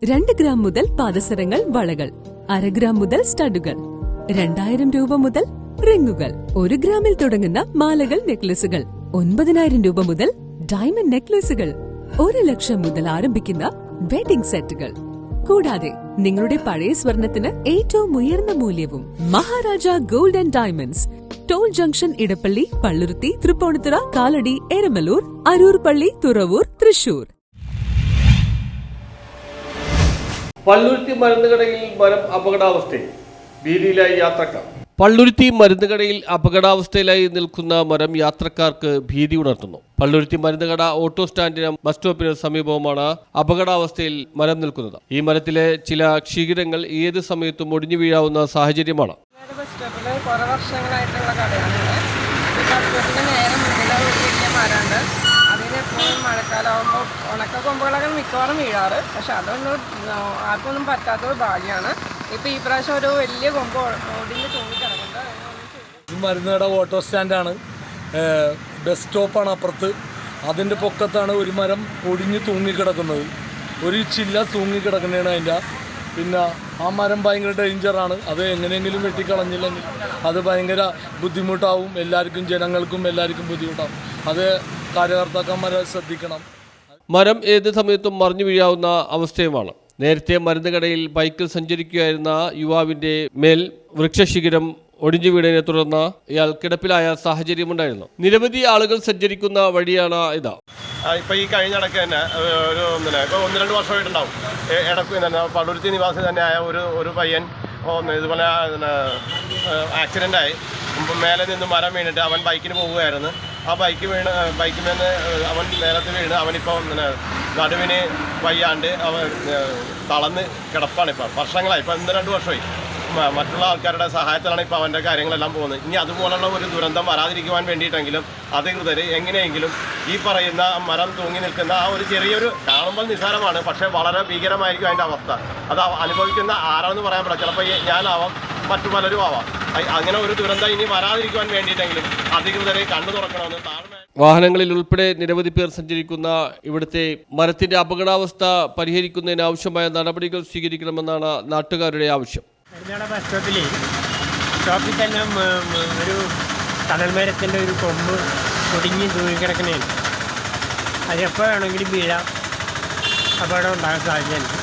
2 gram മുതൽ പാദസരങ്ങൾ, വളകൾ, 1/2 gram മുതൽ സ്റ്റഡുകൾ, 2000 രൂപ മുതൽ റിങ്ങുകൾ, 1 ഗ്രാമിൽ തുടങ്ങുന്ന മാലകൾ, നെക്ലസുകൾ, 9000 രൂപ മുതൽ ഡയമണ്ട് നെക്ലസുകൾ, 1 ലക്ഷം മുതൽ ആരംഭിക്കുന്ന വെഡിംഗ് സെറ്റുകൾ. കൂടാതെ നിങ്ങളുടെ പഴയ സ്വർണത്തിന് ഏറ്റവും ഉയർന്ന മൂല്യവും. Maharaja gold and diamonds, toll junction, Edappally, Palluruthy, Thrippunithura, Kalady, Eramalloor, Aroor Palli, Thuravoor, Thrissur. Palluruthy മരുന്നുകടയിൽ മരം അപകടാവസ്ഥയിൽ, ഭീതിയിലായി യാത്രക്കാർ. പള്ളുരുത്തി മരുന്നുകടയിൽ അപകടാവസ്ഥയിലായി നിൽക്കുന്ന മരം യാത്രക്കാർക്ക് ഭീതി ഉണർത്തുന്നു. പള്ളുരുത്തി മരുന്നുകട ഓട്ടോ സ്റ്റാൻഡിന് ബസ് സ്റ്റോപ്പിന് സമീപവുമാണ് അപകടാവസ്ഥയിൽ മരം നിൽക്കുന്നത്. ഈ മരത്തിലെ ചില ക്ഷീരങ്ങൾ ഏത് സമയത്തും ഒടിഞ്ഞു വീഴാവുന്ന സാഹചര്യമാണ്. ബസ് സ്റ്റോപ്പിൽ കുറെ വർഷങ്ങളായിട്ടുള്ള കടയാണ്. ബസ് സ്റ്റോപ്പിന്റെ നേരെ മുന്നിൽ ഒരു വലിയ മരമുണ്ട്. അതിനെപ്പോഴും മഴക്കാലമാകുമ്പോൾ ഉണക്ക കൊമ്പുകളൊക്കെ മിക്കവാറും വീഴാറ്. പക്ഷെ അതൊന്നും ആർക്കൊന്നും പറ്റാത്തൊരു ഭാഗ്യമാണ്. ഇപ്പം ഈ പ്രാവശ്യം ഒരു വലിയ കൊമ്പ് ഒടിഞ്ഞ് തൂങ്ങിക്കിടക്കുന്നത്. മരുന്നുകട ഓട്ടോ സ്റ്റാൻഡാണ്, ബസ് സ്റ്റോപ്പാണ് അപ്പുറത്ത്. അതിൻ്റെ പൊക്കത്താണ് ഒരു മരം ഒടിഞ്ഞ് തൂങ്ങിക്കിടക്കുന്നത്. ഒരു ചില്ല തൂങ്ങിക്കിടക്കുന്നതാണ് അതിൻ്റെ. പിന്നെ ആ മരം ഭയങ്കര ഡേഞ്ചറാണ്. അത് എങ്ങനെയെങ്കിലും വെട്ടിക്കളഞ്ഞില്ലെങ്കിൽ അത് ഭയങ്കര ബുദ്ധിമുട്ടാവും. എല്ലാവർക്കും, ജനങ്ങൾക്കും എല്ലാവർക്കും ബുദ്ധിമുട്ടാവും. അത് കാര്യകർത്താക്കന്മാരെ ശ്രദ്ധിക്കണം. മരം ഏത് സമയത്തും മറിഞ്ഞു വീഴാവുന്ന അവസ്ഥയുമാണ്. നേരത്തെ മരുന്നുകടയിൽ ബൈക്കിൽ സഞ്ചരിക്കുകയായിരുന്ന യുവാവിന്റെ മേൽ വൃക്ഷശിഖരം ഒടിഞ്ഞു വീണതിനെ തുടർന്ന് ഇയാൾ കിടപ്പിലായ സാഹചര്യമുണ്ടായിരുന്നു. നിരവധി ആളുകൾ സഞ്ചരിക്കുന്ന വഴിയാണ് ഇത്. ഇപ്പം ഈ കഴിഞ്ഞിടയ്ക്ക് തന്നെ ഒരു 1-2 വർഷമായിട്ടുണ്ടാവും. ഇടയ്ക്ക് പള്ളുരുത്തി നിവാസി തന്നെയായ ഒരു പയ്യൻ ഇതുപോലെ ആക്സിഡൻ്റായി. മേലെ നിന്ന് മരം വീണിട്ട് അവൻ ബൈക്കിന് പോവുകയായിരുന്നു. ആ ബൈക്കിൽ നിന്ന് അവൻ നേരത്തെ വീണ് അവനിപ്പോൾ നടുവിന് വയ്യാണ്ട് അവൻ തളർന്ന് കിടപ്പാണ്. ഇപ്പം വർഷങ്ങളായി, ഇപ്പം 1-2 വർഷമായി. മറ്റുള്ള ആൾക്കാരുടെ സഹായത്തിലാണ് ഇപ്പോൾ അവൻ്റെ കാര്യങ്ങളെല്ലാം പോകുന്നത്. ഇനി അതുപോലുള്ള ഒരു ദുരന്തം വരാതിരിക്കുവാൻ വേണ്ടിയിട്ടെങ്കിലും അധികൃതർ എങ്ങനെയെങ്കിലും ഈ പറയുന്ന മരം തൂങ്ങി നിൽക്കുന്ന ആ ഒരു ചെറിയൊരു, കാണുമ്പോൾ നിസ്സാരമാണ്, പക്ഷേ വളരെ ഭീകരമായിരിക്കും അതിൻ്റെ അവസ്ഥ. അത് അനുഭവിക്കുന്ന ആരാണെന്ന് പറയാൻ പറ്റില്ല. ചിലപ്പോൾ ഞാനാവാം, മറ്റു പലരും ആവാം. അങ്ങനെ ഒരു ദുരന്തം ഇനി വരാതിരിക്കുവാൻ വേണ്ടിയിട്ടെങ്കിലും അധികൃതരെ കണ്ണു തുറക്കണമെന്ന് താഴ്മ. വാഹനങ്ങളിൽ ഉൾപ്പെടെ നിരവധി പേർ സഞ്ചരിക്കുന്ന ഇവിടുത്തെ മരത്തിന്റെ അപകടാവസ്ഥ പരിഹരിക്കുന്നതിന് ആവശ്യമായ നടപടികൾ സ്വീകരിക്കണമെന്നാണ് നാട്ടുകാരുടെ ആവശ്യം. ബസ് സ്റ്റോപ്പിൽ തന്നെ ഒരു കടൽമരത്തിൻ്റെ ഒരു കൊമ്പ് ഒടിഞ്ഞ് തൂങ്ങിക്കിടക്കുന്നതാണ്. അതെപ്പോൾ വേണമെങ്കിലും വീഴാം, അപകടം ഉണ്ടാകാൻ സാധ്യതയുണ്ട്.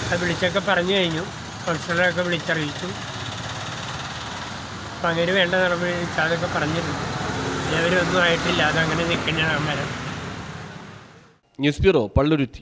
അത് വിളിച്ചൊക്കെ പറഞ്ഞു കഴിഞ്ഞു, കൗൺസിലറൊക്കെ വിളിച്ചറിയിച്ചു. അപ്പം അങ്ങനെ വേണ്ട നടപടി അതൊക്കെ പറഞ്ഞിട്ടുണ്ട്. അവരൊന്നും ആയിട്ടില്ല, അതങ്ങനെ നിൽക്കുന്നതാണ് മരം. News bureau, Palluruthy.